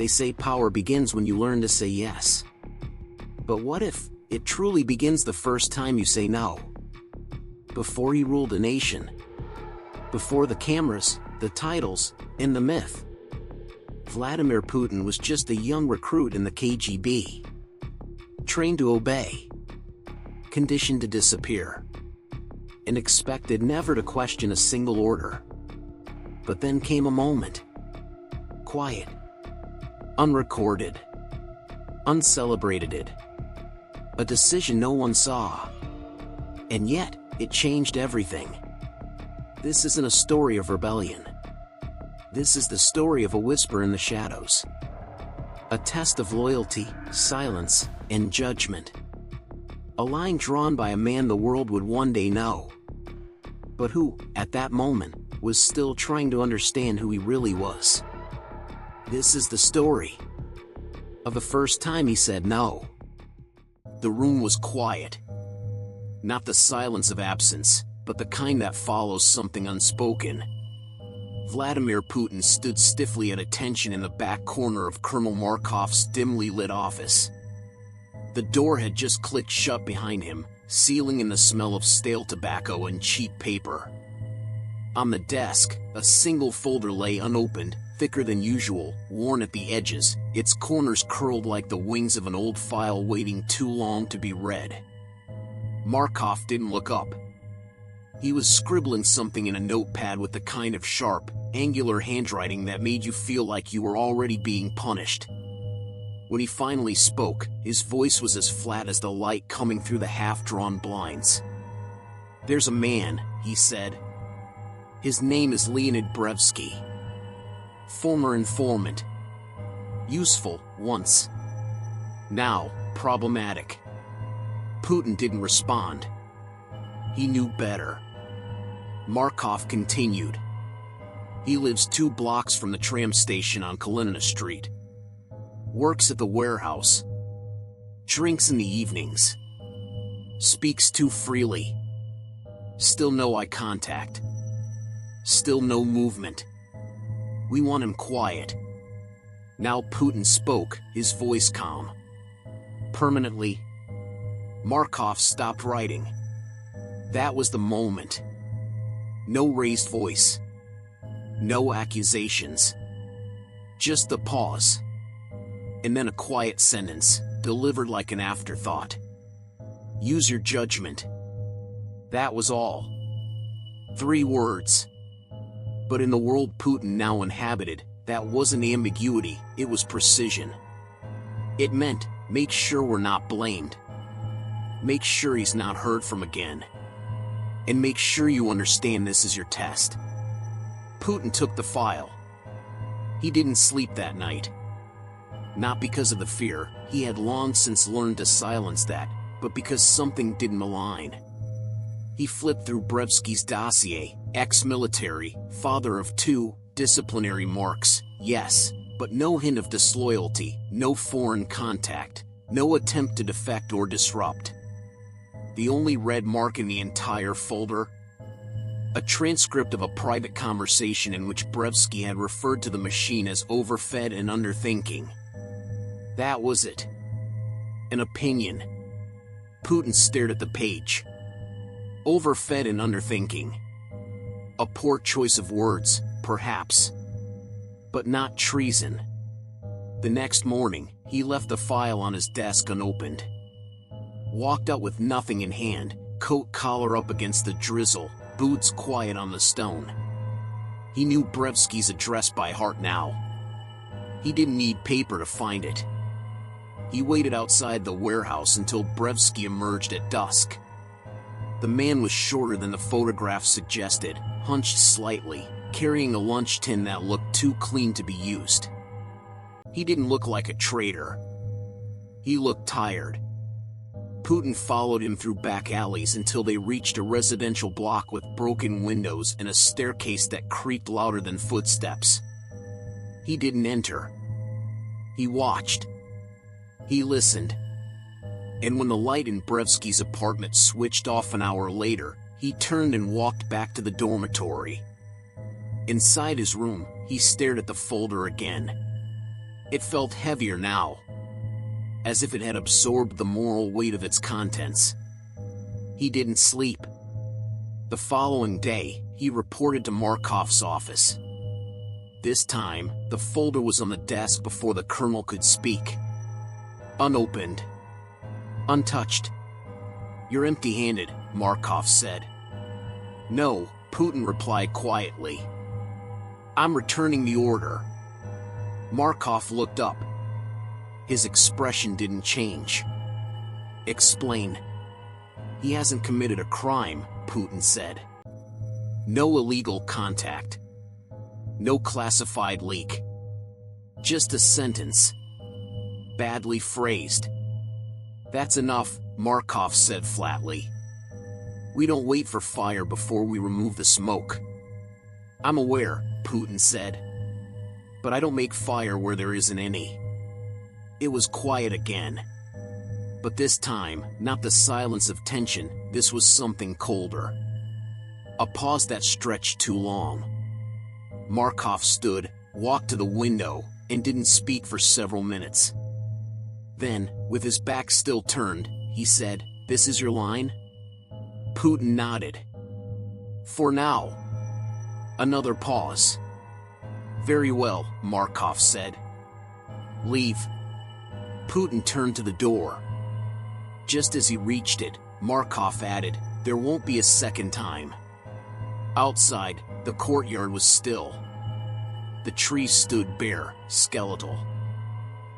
They say power begins when you learn to say yes. But what if it truly begins the first time you say no? Before he ruled a nation. Before the cameras, the titles, and the myth. Vladimir Putin was just a young recruit in the KGB. Trained to obey. Conditioned to disappear. And expected never to question a single order. But then came a moment. Quiet. Unrecorded. Uncelebrated. A decision no one saw. And yet, it changed everything. This isn't a story of rebellion. This is the story of a whisper in the shadows. A test of loyalty, silence, and judgment. A line drawn by a man the world would one day know. But who, at that moment, was still trying to understand who he really was. This is the story of the first time he said no. The room was quiet. Not the silence of absence, but the kind that follows something unspoken. Vladimir Putin stood stiffly at attention in the back corner of Colonel Markov's dimly lit office. The door had just clicked shut behind him, sealing in the smell of stale tobacco and cheap paper. On the desk, a single folder lay unopened, thicker than usual, worn at the edges, its corners curled like the wings of an old file waiting too long to be read. Markov didn't look up. He was scribbling something in a notepad with the kind of sharp, angular handwriting that made you feel like you were already being punished. When he finally spoke, his voice was as flat as the light coming through the half-drawn blinds. "There's a man," he said. "His name is Leonid Brevsky. Former informant. Useful, once. Now, problematic." Putin didn't respond. He knew better. Markov continued. "He lives 2 blocks from the tram station on Kalinina Street. Works at the warehouse. Drinks in the evenings. Speaks too freely. Still no eye contact. Still no movement. We want him quiet." Now Putin spoke, his voice calm. "Permanently." Markov stopped writing. That was the moment. No raised voice. No accusations. Just the pause. And then a quiet sentence, delivered like an afterthought. "Use your judgment." That was all. 3 words. But in the world Putin now inhabited, that wasn't ambiguity, it was precision. It meant, make sure we're not blamed. Make sure he's not heard from again. And make sure you understand this is your test. Putin took the file. He didn't sleep that night. Not because of the fear, he had long since learned to silence that, but because something didn't align. He flipped through Brevsky's dossier, ex-military, father of 2, disciplinary marks, yes, but no hint of disloyalty, no foreign contact, no attempt to defect or disrupt. The only red mark in the entire folder? A transcript of a private conversation in which Brevsky had referred to the machine as overfed and underthinking. That was it. An opinion. Putin stared at the page. Overfed and underthinking. A poor choice of words, perhaps. But not treason. The next morning, he left the file on his desk unopened. Walked out with nothing in hand, coat collar up against the drizzle, boots quiet on the stone. He knew Brevsky's address by heart now. He didn't need paper to find it. He waited outside the warehouse until Brevsky emerged at dusk. The man was shorter than the photograph suggested, hunched slightly, carrying a lunch tin that looked too clean to be used. He didn't look like a traitor. He looked tired. Putin followed him through back alleys until they reached a residential block with broken windows and a staircase that creaked louder than footsteps. He didn't enter. He watched. He listened. And when the light in Brevsky's apartment switched off an hour later, he turned and walked back to the dormitory. Inside his room, he stared at the folder again. It felt heavier now, as if it had absorbed the moral weight of its contents. He didn't sleep. The following day, he reported to Markov's office. This time, the folder was on the desk before the colonel could speak. Unopened. Untouched. "You're empty-handed," Markov said. "No," Putin replied quietly. "I'm returning the order." Markov looked up. His expression didn't change. "Explain." "He hasn't committed a crime," Putin said. "No illegal contact. No classified leak. Just a sentence. Badly phrased." "That's enough," Markov said flatly. "We don't wait for fire before we remove the smoke." "I'm aware," Putin said. "But I don't make fire where there isn't any." It was quiet again. But this time, not the silence of tension, this was something colder. A pause that stretched too long. Markov stood, walked to the window, and didn't speak for several minutes. Then, with his back still turned, he said, "This is your line?" Putin nodded. "For now." Another pause. "Very well," Markov said. "Leave." Putin turned to the door. Just as he reached it, Markov added, "There won't be a second time." Outside, the courtyard was still. The trees stood bare, skeletal.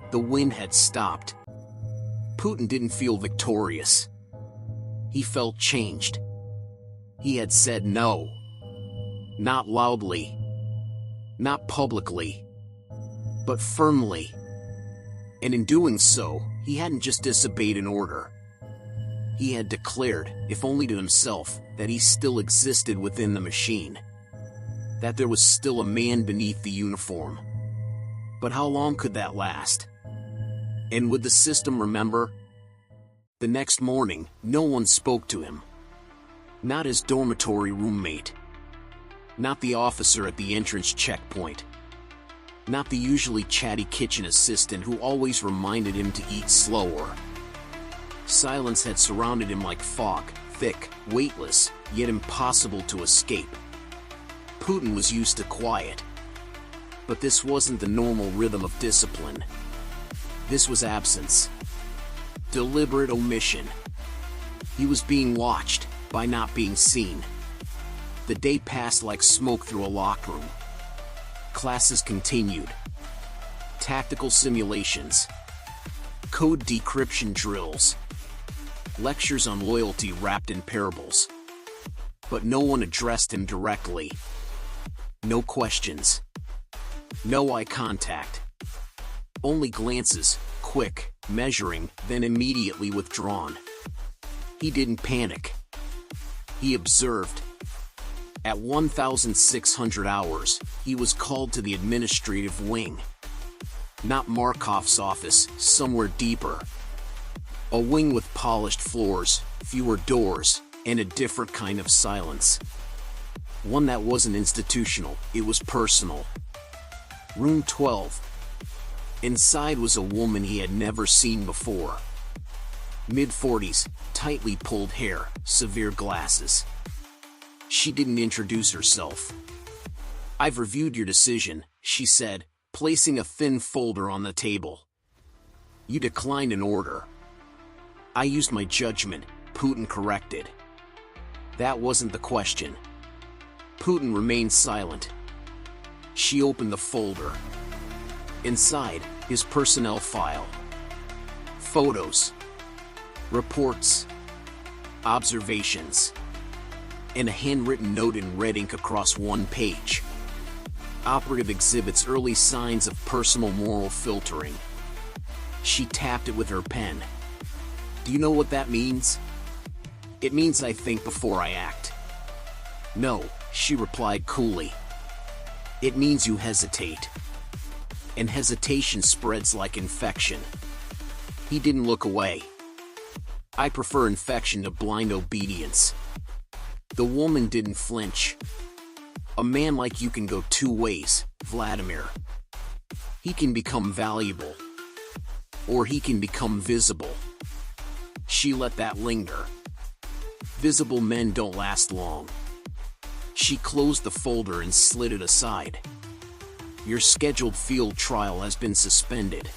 The wind had stopped. Putin didn't feel victorious. He felt changed. He had said no. Not loudly. Not publicly. But firmly. And in doing so, he hadn't just disobeyed an order. He had declared, if only to himself, that he still existed within the machine. That there was still a man beneath the uniform. But how long could that last? And would the system remember? The next morning, no one spoke to him. Not his dormitory roommate. Not the officer at the entrance checkpoint. Not the usually chatty kitchen assistant who always reminded him to eat slower. Silence had surrounded him like fog, thick, weightless, yet impossible to escape. Putin was used to quiet. But this wasn't the normal rhythm of discipline. This was absence. Deliberate omission. He was being watched, by not being seen. The day passed like smoke through a locked room. Classes continued. Tactical simulations. Code decryption drills. Lectures on loyalty wrapped in parables. But no one addressed him directly. No questions. No eye contact. Only glances, quick, measuring, then immediately withdrawn. He didn't panic. He observed. At 1,600 hours, he was called to the administrative wing. Not Markov's office, somewhere deeper. A wing with polished floors, fewer doors, and a different kind of silence. One that wasn't institutional, it was personal. Room 12. Inside was a woman he had never seen before. Mid-40s, tightly pulled hair, severe glasses. She didn't introduce herself. "I've reviewed your decision," she said, placing a thin folder on the table. "You declined an order." "I used my judgment," Putin corrected. That wasn't the question. Putin remained silent. She opened the folder. Inside, his personnel file. Photos. Reports. Observations. And a handwritten note in red ink across one page. Operative exhibits early signs of personal moral filtering. She tapped it with her pen. "Do you know what that means?" "It means I think before I act." "No," she replied coolly. "It means you hesitate. And hesitation spreads like infection." He didn't look away. "I prefer infection to blind obedience." The woman didn't flinch. "A man like you can go two ways, Vladimir." He can become valuable, or he can become visible. She let that linger. Visible men don't last long. She closed the folder and slid it aside. Your scheduled field trial has been suspended.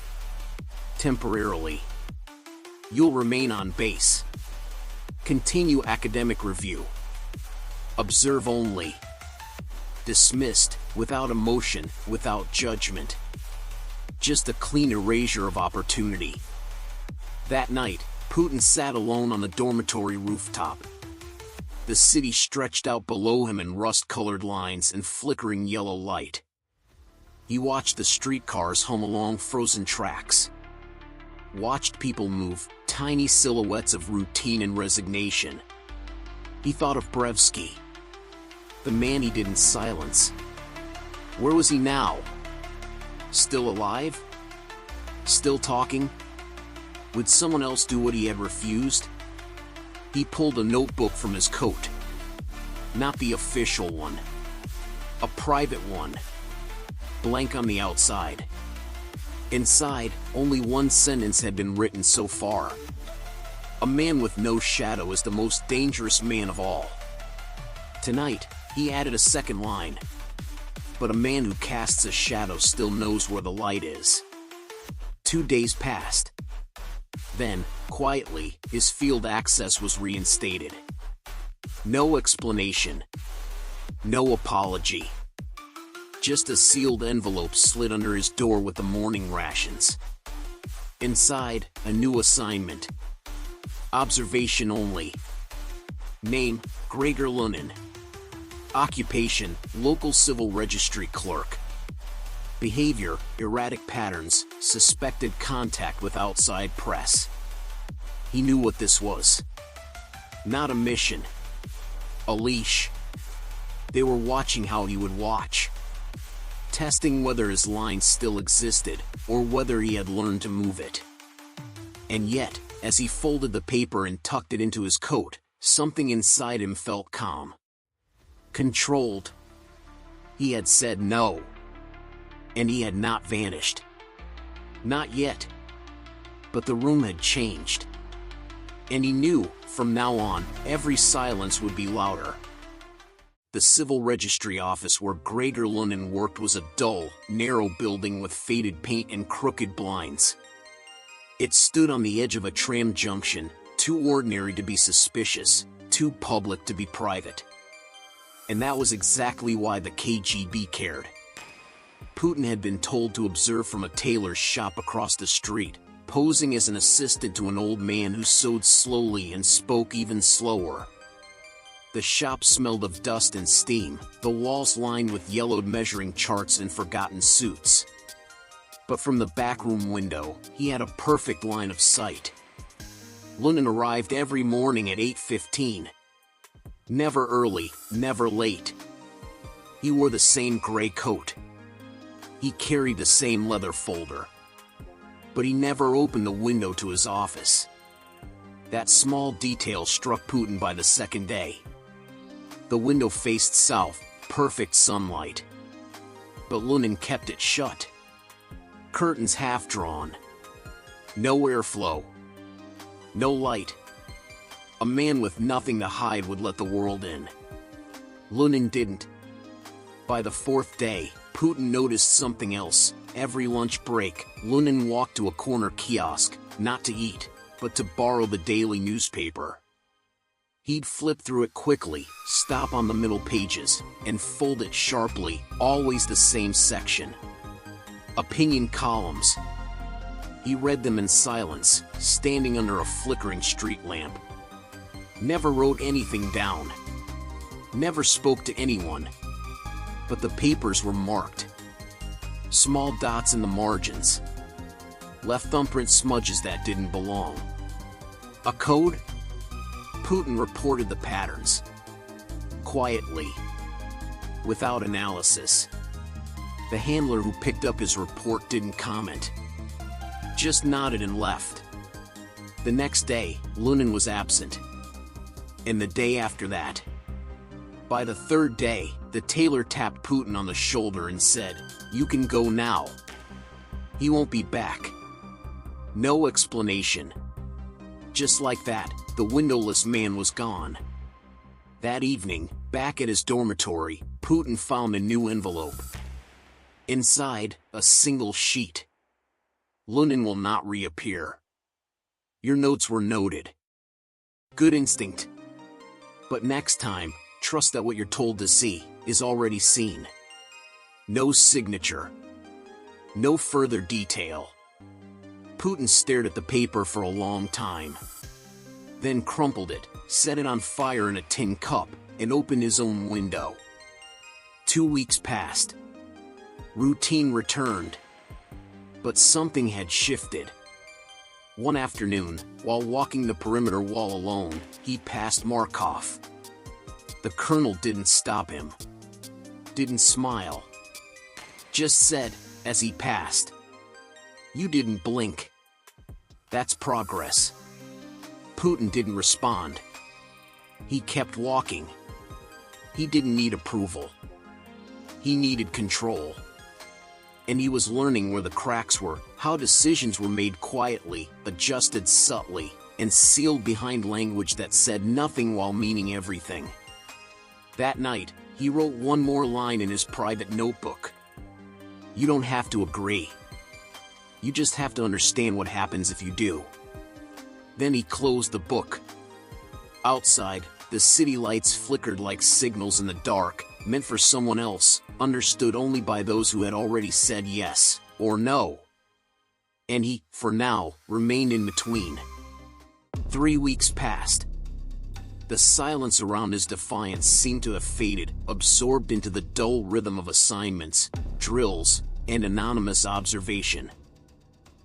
Temporarily. You'll remain on base. Continue academic review. Observe only. Dismissed, without emotion, without judgment. Just a clean erasure of opportunity. That night, Putin sat alone on the dormitory rooftop. The city stretched out below him in rust-colored lines and flickering yellow light. He watched the streetcars hum along frozen tracks. Watched people move, tiny silhouettes of routine and resignation. He thought of Brevsky, the man he didn't silence. Where was he now? Still alive? Still talking? Would someone else do what he had refused? He pulled a notebook from his coat. Not the official one. A private one. Blank on the outside. Inside, only one sentence had been written so far. A man with no shadow is the most dangerous man of all. Tonight, he added a second line. But a man who casts a shadow still knows where the light is. 2 days passed. Then, quietly, his field access was reinstated. No explanation. No apology. Just a sealed envelope slid under his door with the morning rations. Inside, a new assignment. Observation only. Name, Gregor Lunin. Occupation, local civil registry clerk. Behavior, erratic patterns, suspected contact with outside press. He knew what this was. Not a mission. A leash. They were watching how he would watch. Testing whether his line still existed, or whether he had learned to move it. And yet, as he folded the paper and tucked it into his coat, something inside him felt calm. Controlled. He had said no. And he had not vanished. Not yet. But the room had changed. And he knew, from now on, every silence would be louder. The civil registry office where Gregor Lunin worked was a dull, narrow building with faded paint and crooked blinds. It stood on the edge of a tram junction, too ordinary to be suspicious, too public to be private. And that was exactly why the KGB cared. Putin had been told to observe from a tailor's shop across the street, posing as an assistant to an old man who sewed slowly and spoke even slower. The shop smelled of dust and steam, the walls lined with yellowed measuring charts and forgotten suits. But from the backroom window, he had a perfect line of sight. Lunin arrived every morning at 8:15. Never early, never late. He wore the same gray coat. He carried the same leather folder. But he never opened the window to his office. That small detail struck Putin by the second day. The window faced south, perfect sunlight. But Lunin kept it shut. Curtains half drawn. No airflow. No light. A man with nothing to hide would let the world in. Lunin didn't. By the fourth day, Putin noticed something else. Every lunch break, Lunin walked to a corner kiosk, not to eat, but to borrow the daily newspaper. He'd flip through it quickly, stop on the middle pages, and fold it sharply, always the same section. Opinion columns. He read them in silence, standing under a flickering street lamp. Never wrote anything down. Never spoke to anyone. But the papers were marked. Small dots in the margins. Left thumbprint smudges that didn't belong. A code? Putin reported the patterns. Quietly. Without analysis. The handler who picked up his report didn't comment. Just nodded and left. The next day, Lunin was absent. And the day after that. By the third day, the tailor tapped Putin on the shoulder and said, "You can go now." He won't be back. No explanation. Just like that, the windowless man was gone. That evening, back at his dormitory, Putin found a new envelope. Inside, a single sheet. Lunin will not reappear. Your notes were noted. Good instinct. But next time, trust that what you're told to see is already seen. No signature. No further detail. Putin stared at the paper for a long time. Then crumpled it, set it on fire in a tin cup, and opened his own window. 2 weeks passed. Routine returned. But something had shifted. One afternoon, while walking the perimeter wall alone, he passed Markov. The colonel didn't stop him. Didn't smile. Just said, as he passed, "You didn't blink. That's progress." Putin didn't respond. He kept walking. He didn't need approval. He needed control. And he was learning where the cracks were, how decisions were made quietly, adjusted subtly, and sealed behind language that said nothing while meaning everything. That night, he wrote one more line in his private notebook. "You don't have to agree. You just have to understand what happens if you do." Then he closed the book. Outside, the city lights flickered like signals in the dark, meant for someone else, understood only by those who had already said yes or no. And he, for now, remained in between. 3 weeks passed. The silence around his defiance seemed to have faded, absorbed into the dull rhythm of assignments, drills, and anonymous observation.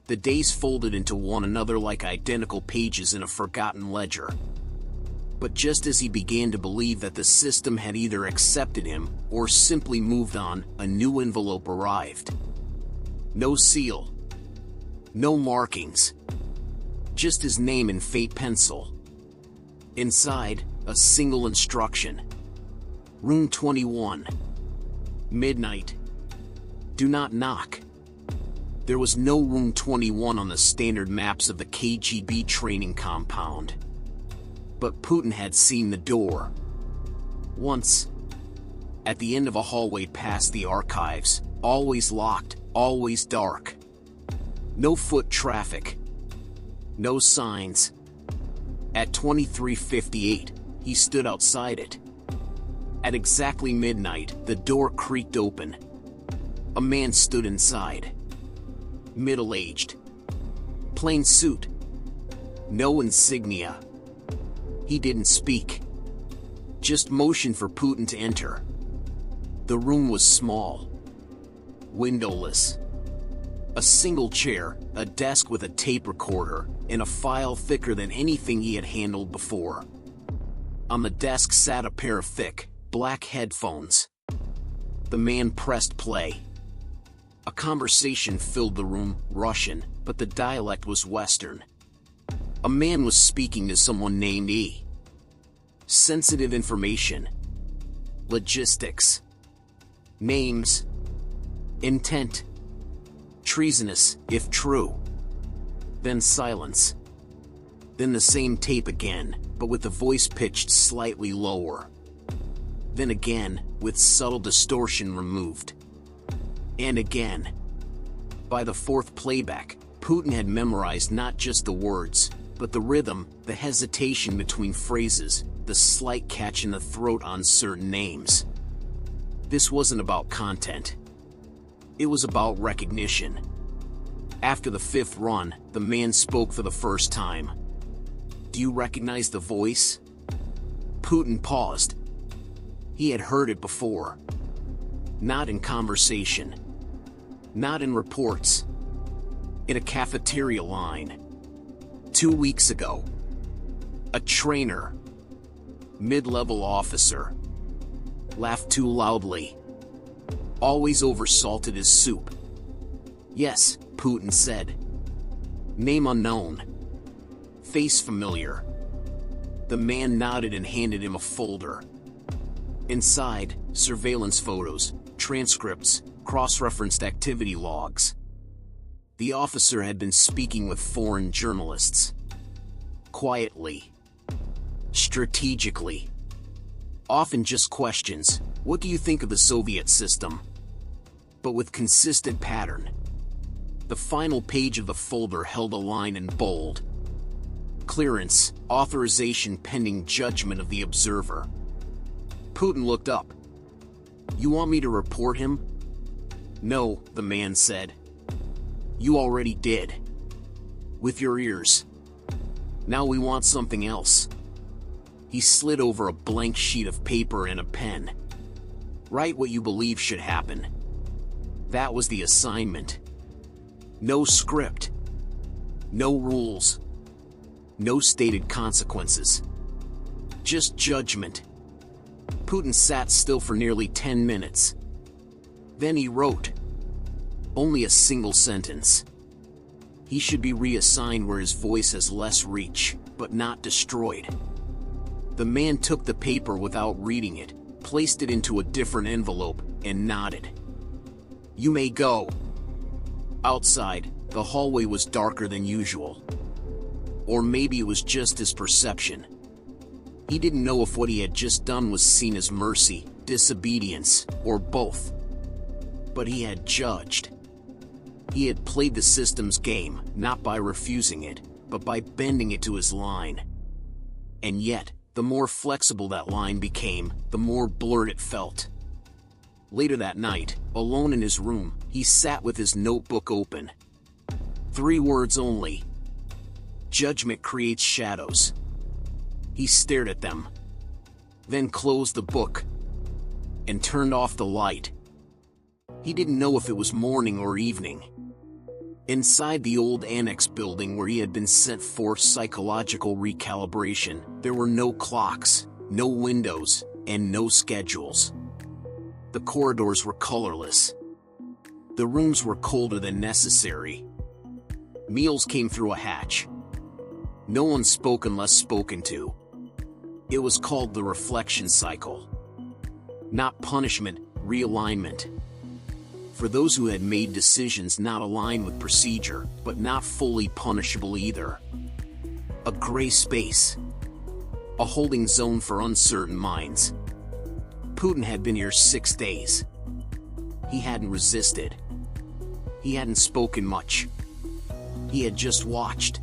The days folded into one another like identical pages in a forgotten ledger. But just as he began to believe that the system had either accepted him or simply moved on, a new envelope arrived. No seal. No markings. Just his name in faint pencil. Inside, a single instruction. Room 21. Midnight. Do not knock. There was no room 21 on the standard maps of the KGB training compound. But Putin had seen the door. Once. At the end of a hallway past the archives, always locked, always dark. No foot traffic. No signs. At 23:58, he stood outside it. At exactly midnight, the door creaked open. A man stood inside. Middle-aged. Plain suit. No insignia. He didn't speak. Just motioned for Putin to enter. The room was small. Windowless. A single chair, a desk with a tape recorder, and a file thicker than anything he had handled before. On the desk sat a pair of thick, black headphones. The man pressed play. A conversation filled the room, Russian, but the dialect was Western. A man was speaking to someone named E. Sensitive information. Logistics. Names. Intent. Treasonous, if true. Then silence. Then the same tape again, but with the voice pitched slightly lower. Then again, with subtle distortion removed. And again. By the fourth playback, Putin had memorized not just the words, but the rhythm, the hesitation between phrases, the slight catch in the throat on certain names. This wasn't about content. It was about recognition. After the fifth run, the man spoke for the first time. "Do you recognize the voice?" Putin paused. He had heard it before. Not in conversation. Not in reports. In a cafeteria line. 2 weeks ago. A trainer. Mid-level officer. Laughed too loudly. Always oversalted his soup. "Yes," Putin said. "Name unknown. Face familiar." The man nodded and handed him a folder. Inside, surveillance photos, transcripts, cross-referenced activity logs. The officer had been speaking with foreign journalists. Quietly. Strategically. Often just questions, "What do you think of the Soviet system?" But with consistent pattern. The final page of the folder held a line in bold. "Clearance, authorization pending judgment of the observer." Putin looked up. "You want me to report him?" "No," the man said. "You already did. With your ears. Now we want something else." He slid over a blank sheet of paper and a pen. "Write what you believe should happen." That was the assignment. No script. No rules. No stated consequences. Just judgment. Putin sat still for nearly 10 minutes. Then he wrote. Only a single sentence. He should be reassigned where his voice has less reach, but not destroyed. The man took the paper without reading it, placed it into a different envelope, and nodded. "You may go." Outside, the hallway was darker than usual. Or maybe it was just his perception. He didn't know if what he had just done was seen as mercy, disobedience, or both. But he had judged. He had played the system's game, not by refusing it, but by bending it to his line. And yet, the more flexible that line became, the more blurred it felt. Later that night, alone in his room, he sat with his notebook open. 3 words only. Judgment creates shadows. He stared at them. Then closed the book. And turned off the light. He didn't know if it was morning or evening. Inside the old annex building where he had been sent for psychological recalibration, there were no clocks, no windows, and no schedules. The corridors were colorless. The rooms were colder than necessary. Meals came through a hatch. No one spoke unless spoken to. It was called the reflection cycle. Not punishment, realignment. For those who had made decisions not aligned with procedure, but not fully punishable either. A gray space. A holding zone for uncertain minds. Putin had been here 6 days. He hadn't resisted. He hadn't spoken much. He had just watched.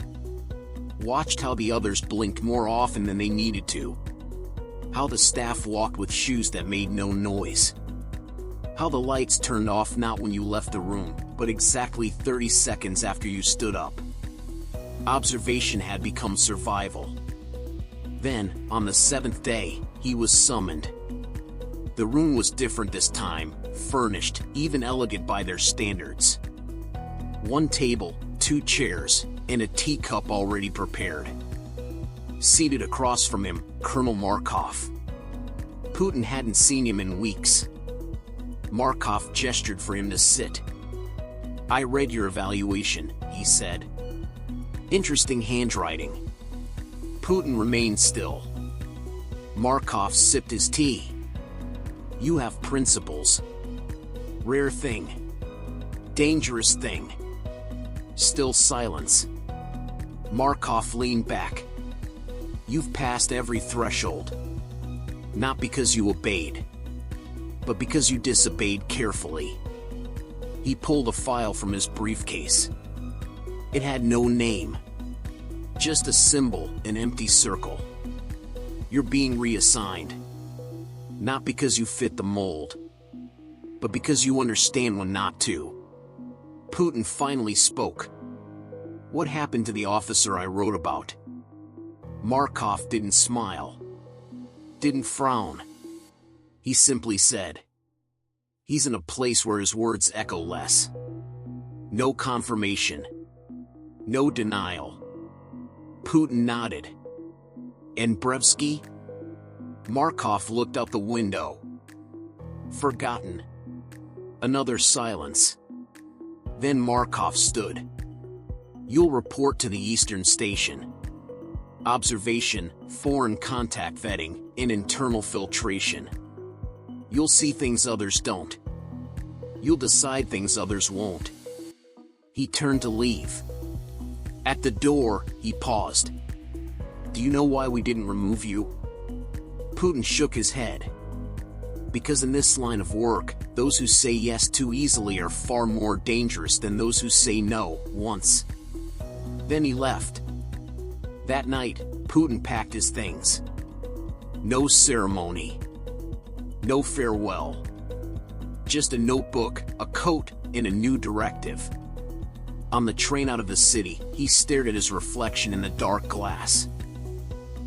Watched how the others blinked more often than they needed to. How the staff walked with shoes that made no noise. How the lights turned off not when you left the room, but exactly 30 seconds after you stood up. Observation had become survival. Then, on the 7th day, he was summoned. The room was different this time, furnished, even elegant by their standards. 1 table, 2 chairs, and a teacup already prepared. Seated across from him, Colonel Markov. Putin hadn't seen him in weeks. Markov gestured for him to sit. "I read your evaluation," he said. "Interesting handwriting." Putin remained still. Markov sipped his tea. "You have principles. Rare thing. Dangerous thing." Still silence. Markov leaned back. "You've passed every threshold. Not because you obeyed, but because you disobeyed carefully." He pulled a file from his briefcase. It had no name. Just a symbol, an empty circle. "You're being reassigned. Not because you fit the mold, but because you understand when not to." Putin finally spoke. "What happened to the officer I wrote about?" Markov didn't smile. Didn't frown. He simply said, "He's in a place where his words echo less. No confirmation. No denial." Putin nodded. "And Brevsky?" Markov looked out the window. "Forgotten." Another silence. Then Markov stood. "You'll report to the Eastern Station. Observation, foreign contact vetting, and internal filtration. You'll see things others don't. You'll decide things others won't." He turned to leave. At the door, he paused. "Do you know why we didn't remove you?" Putin shook his head. "Because in this line of work, those who say yes too easily are far more dangerous than those who say no once." Then he left. That night, Putin packed his things. No ceremony. No farewell. Just a notebook, a coat, and a new directive. On the train out of the city, he stared at his reflection in the dark glass.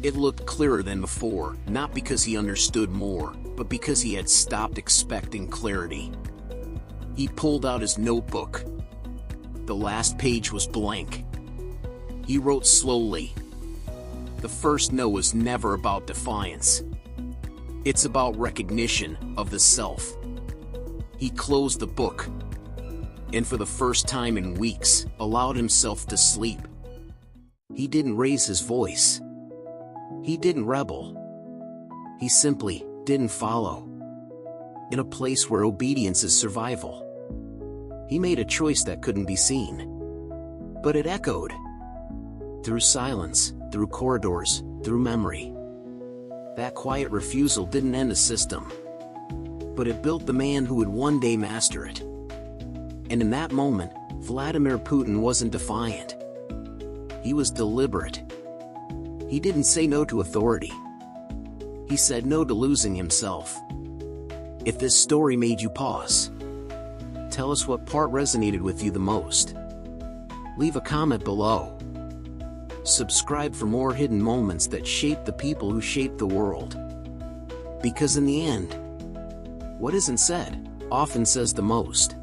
It looked clearer than before, not because he understood more, but because he had stopped expecting clarity. He pulled out his notebook. The last page was blank. He wrote slowly. The first no was never about defiance. It's about recognition of the self. He closed the book, and for the first time in weeks, allowed himself to sleep. He didn't raise his voice. He didn't rebel. He simply didn't follow. In a place where obedience is survival. He made a choice that couldn't be seen. But it echoed. Through silence, through corridors, through memory. That quiet refusal didn't end a system. But it built the man who would one day master it. And in that moment, Vladimir Putin wasn't defiant. He was deliberate. He didn't say no to authority. He said no to losing himself. If this story made you pause, tell us what part resonated with you the most. Leave a comment below. Subscribe for more hidden moments that shape the people who shape the world. Because in the end, what isn't said often says the most.